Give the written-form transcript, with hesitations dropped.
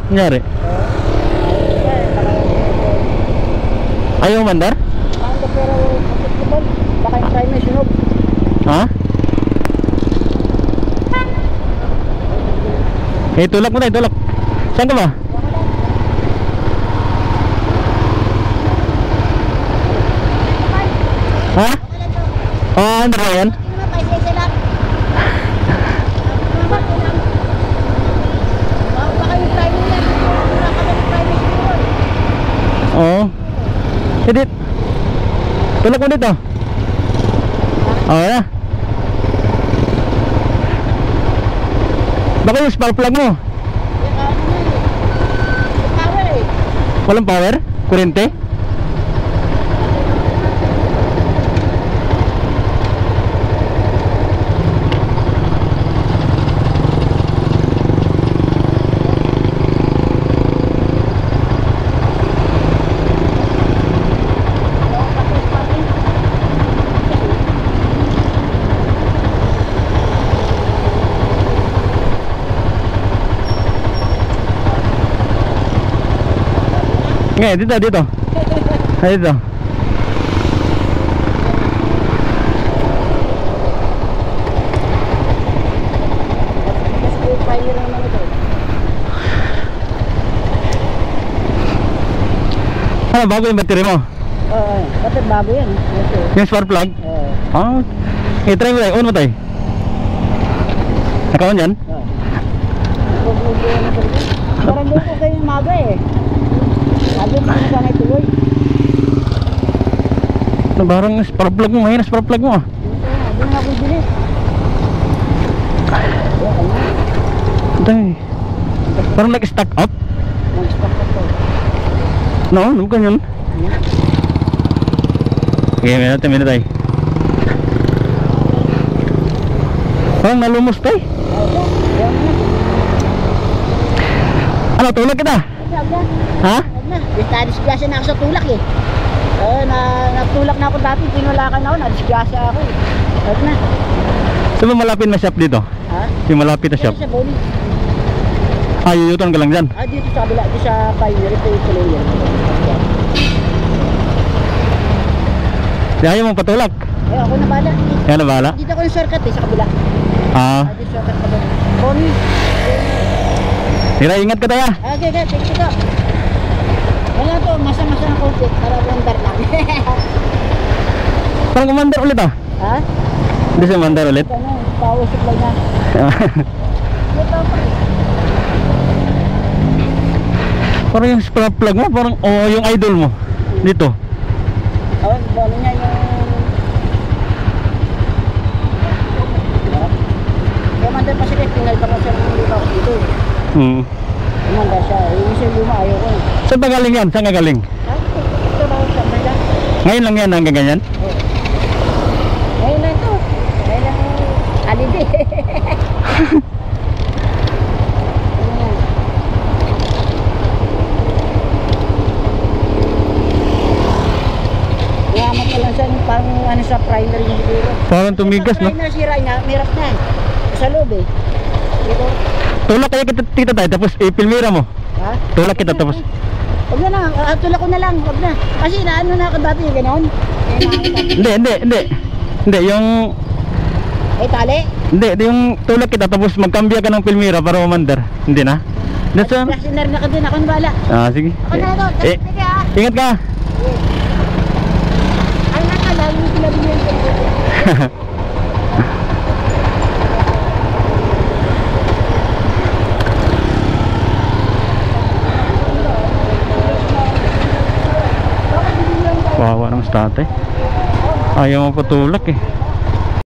Nangyari? Ayaw mandar? Ano pero kapit baka yung try na sunog. Ha? Eh, tulak mo tayo, tulak. Saan ka ba? Ha? Oh, ano ba yan? Oo. Edit. Tulak mo dito. Oo na. Baka yung spark plug mo. Walang power? Kurente? Ngayon, dito, dito. Ay, dito. Ano, bago yung battery mo? Oo, bakit bago yan? Yung spark plug? Oo. Ah, try mo tayo, on mo tayo. Naka-on yan? Oo. Parang doon ko kayo maga eh. Sabi ko na sanay tuloy. Barang spark plug mo, ngayon spark plug mo ah. Doon na ako bilis. Dahil parang nag-stack up. Mag-stop ka to. No, bukan yun. Okay, may tayo. Parang nalumos tayo. Ano, tulak kita? Ha? Na-disgrasya na ako sa tulak eh. Oo, natulak na ako dati, pinulakan ako, na-disgrasya ako eh. Huwag na. Saan ba malapit na shop dito? Ha? Yung malapit na shop? Sa Boni. Ah, yuyutan ka lang dyan? Ah, dito sa kabila, dito sa Pioneer, ito yung tuloy yan. Di ayaw mong patulak? Eh, ako na bala. Yan na bahala? Dito ako yung shortcut eh, sa kabila. Ah, Dito shortcut ka ba? Boni. tira, ingat ka tayo. Okay, thank you to. Wala to, masa-masa na complete, para mandar lang. Parang kumandar ulit ah. Ha? Hindi siya mandar ulit. Ito na, power supply na. Ito pa. Parang yung spark plug mo, parang yung idol mo. Dito. Oh, bono niya yung... Kaya mandar pa sila, tinggal pa siya ng lima ko dito. Mandar siya, yung isa luma, ayaw ko. Saan ba galing yan? Saan ka galing? Ito ba sa Manila? Ngayon lang yan hanggang ganyan? Ngayon lang ito. Ngayon lang holiday. Ngamat ka lang siya, parang ano sa primer yung siguro. Parang tumigas, no? Primer sira niya, mirap na. Sa loob eh. Dito. Tulak kaya kita tayo, tapos ipilmira mo. Ha? Tulak kita tapos. Huwag na lang, tulak ko na lang, huwag na. Kasi naano na ako dati, gano'n. Hindi, yung... Ay, tali? Hindi, yung tulak kita tapos magkambya ka ng pilmira para umandar. Hindi na? That's one. Rationer na ka din, ako na bala. Ah, sige. Ako na ito, sige ha. Ingat ka. Ay, nakalang, hindi sila binigyan ko. Wawa ng state. Ayaw mo patulak eh.